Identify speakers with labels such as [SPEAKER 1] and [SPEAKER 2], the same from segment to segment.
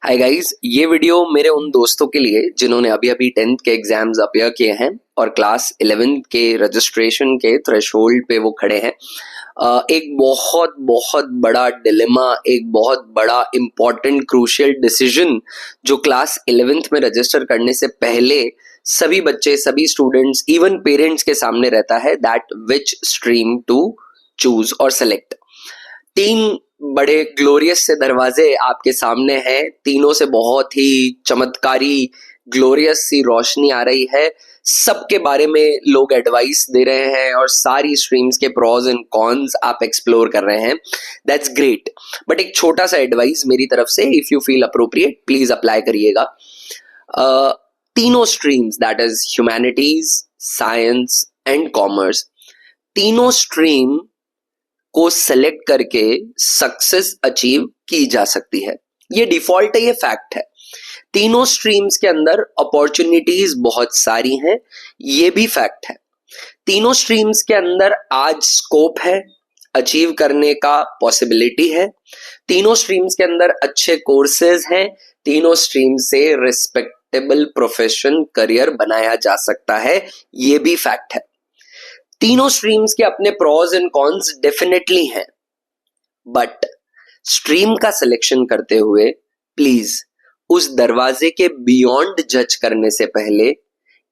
[SPEAKER 1] Hi guys, ये video मेरे उन दोस्तों के लिए जिन्होंने अभी अभी 10th के एग्जाम्स अपियर किए हैं और क्लास 11th के रजिस्ट्रेशन के थ्रेशोल्ड पे वो खड़े हैं। एक बहुत बहुत बड़ा डिलेमा, एक बहुत बड़ा इंपॉर्टेंट क्रूशियल डिसीजन जो क्लास 11th में रजिस्टर करने से पहले सभी बच्चे, सभी स्टूडेंट्स, इवन पेरेंट्स के सामने रहता है, that which stream to choose और सेलेक्ट। 3 बड़े ग्लोरियस से दरवाजे आपके सामने हैं, तीनों से बहुत ही चमत्कारी ग्लोरियस सी रोशनी आ रही है। सबके बारे में लोग एडवाइस दे रहे हैं और सारी स्ट्रीम्स के प्रोज एंड कॉन्स आप एक्सप्लोर कर रहे हैं। दैट्स ग्रेट, बट एक छोटा सा एडवाइस मेरी तरफ से, if you feel appropriate please apply करिएगा। तीनों streams, that is humanities, science and commerce, तीनों स्ट्रीम को सेलेक्ट करके सक्सेस अचीव की जा सकती है। ये डिफॉल्ट है, ये फैक्ट है। तीनों स्ट्रीम्स के अंदर अपॉर्चुनिटीज बहुत सारी हैं, ये भी फैक्ट है। तीनों स्ट्रीम्स के अंदर आज स्कोप है, अचीव करने का पॉसिबिलिटी है। तीनों स्ट्रीम्स के अंदर अच्छे कोर्सेज हैं, तीनों स्ट्रीम से रिस्पेक्टेबल प्रोफेशन, करियर बनाया जा सकता है, ये भी फैक्ट है। तीनों स्ट्रीम्स के अपने प्रोज एंड कॉन्स डेफिनेटली हैं, बट स्ट्रीम का सिलेक्शन करते हुए प्लीज उस दरवाजे के बियॉन्ड जज करने से पहले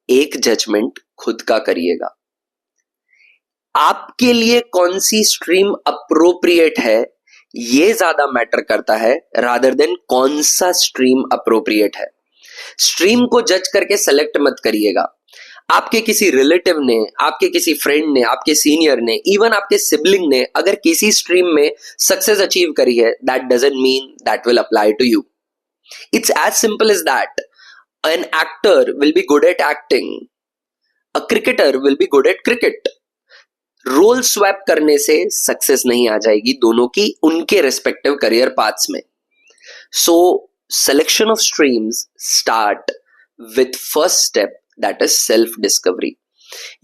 [SPEAKER 1] एक जजमेंट खुद का करिएगा। आपके लिए कौन सी स्ट्रीम अप्रोप्रिएट है, ये ज्यादा मैटर करता है रादर देन कौन सा स्ट्रीम अप्रोप्रिएट है। स्ट्रीम को जज करके सेलेक्ट मत करिएगा। आपके किसी रिलेटिव ने, आपके किसी फ्रेंड ने, आपके सीनियर ने, इवन आपके सिबलिंग ने अगर किसी स्ट्रीम में सक्सेस अचीव करी है, that doesn't mean that will apply to you. It's as simple as that. An actor will be good at acting, a cricketer will be good at cricket. Role swap करने से success नहीं आ जाएगी दोनों की उनके respective career paths में। सो selection of streams start with first step, that is self discovery.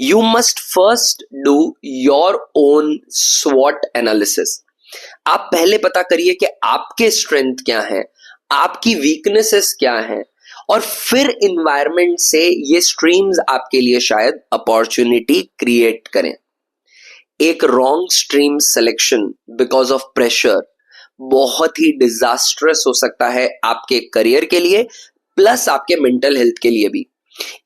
[SPEAKER 1] You must first do your own SWOT analysis. आप पहले पता करिए कि आपके स्ट्रेंथ क्या है, आपकी वीकनेसेस क्या हैं, और फिर इन्वायरमेंट से ये स्ट्रीम्स आपके लिए शायद अपॉर्चुनिटी क्रिएट करें। एक wrong stream selection because of pressure बहुत ही डिजास्ट्रस हो सकता है आपके करियर के लिए, प्लस आपके मेंटल हेल्थ के लिए भी।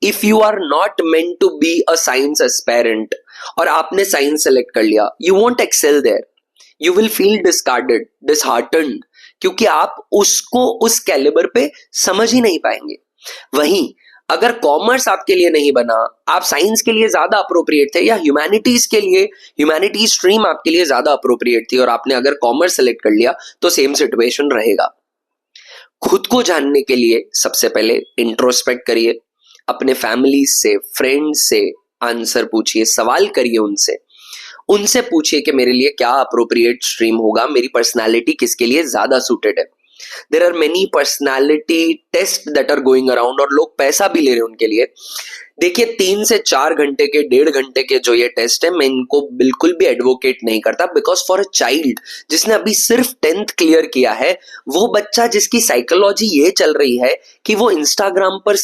[SPEAKER 1] If you are not meant to be a science aspirant और आपने साइंस सेलेक्ट कर लिया, you won't excel there, you will feel discarded, disheartened, क्योंकि आप उसको उस कैलिबर पे समझ ही नहीं पाएंगे। वहीं अगर कॉमर्स आपके लिए नहीं बना, आप साइंस के लिए ज्यादा अप्रोप्रिएट थे, या ह्यूमैनिटीज के लिए, ह्यूमैनिटीज स्ट्रीम आपके लिए ज्यादा अप्रोप्रिएट थी और आपने अगर कॉमर्स सेलेक्ट कर लिया, तो सेम सिचुएशन रहेगा। खुद को जानने के लिए सबसे पहले इंट्रोस्पेक्ट करिए, अपने फैमिली से, फ्रेंड्स से आंसर पूछिए, सवाल करिए उनसे पूछिए कि मेरे लिए क्या अप्रोप्रिएट स्ट्रीम होगा, मेरी पर्सनैलिटी किसके लिए ज्यादा सूटेड है। There are many personality tests that are going around और लोग पैसा भी ले रहे हैं उनके लिए। देखिए, 3 से 4 घंटे के, 1.5 घंटे के जो ये टेस्ट है, मैं इनको बिल्कुल भी एडवोकेट नहीं करता, बिकॉज फॉर अ चाइल्ड जिसने अभी सिर्फ 10th क्लियर किया है, वो बच्चा जिसकी साइकोलॉजी ये चल रही है कि वो इंस्टाग्राम पर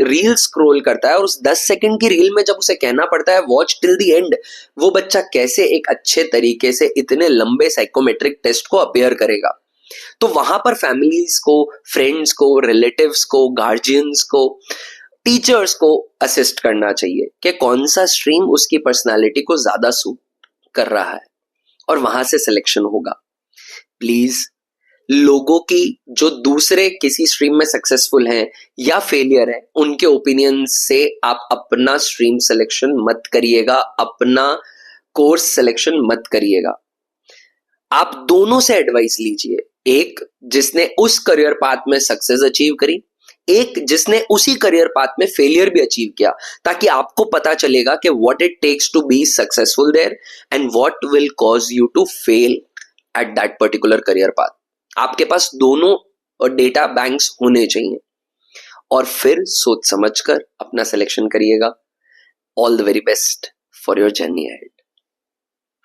[SPEAKER 1] रील स्क्रॉल करता है और उस 10 सेकंड की रील में जब उसे कहना पड़ता है वॉच टिल द एंड, वो बच्चा कैसे एक अच्छे तरीके से इतने लंबे साइकोमेट्रिक टेस्ट को अपियर करेगा। तो वहां पर फैमिलीज को, फ्रेंड्स को, रिलेटिव्स को, गार्जियंस को, टीचर्स को असिस्ट करना चाहिए कि कौन सा स्ट्रीम उसकी पर्सनालिटी को ज्यादा सूट कर रहा है, और वहां से सिलेक्शन होगा। प्लीज लोगों की, जो दूसरे किसी स्ट्रीम में सक्सेसफुल हैं या फेलियर है, उनके ओपिनियन से आप अपना स्ट्रीम सिलेक्शन मत करिएगा, अपना कोर्स सिलेक्शन मत करिएगा। आप दोनों से एडवाइस लीजिए, एक जिसने उस करियर पाथ में सक्सेस अचीव करी, एक जिसने उसी करियर पाथ में फेलियर भी अचीव किया, ताकि आपको पता चलेगा कि what it takes to be successful there and what will cause you to fail at that particular career path. आपके पास दोनों डेटा बैंक्स होने चाहिए, और फिर सोच समझकर अपना सिलेक्शन करिएगा। All the very best for your journey ahead.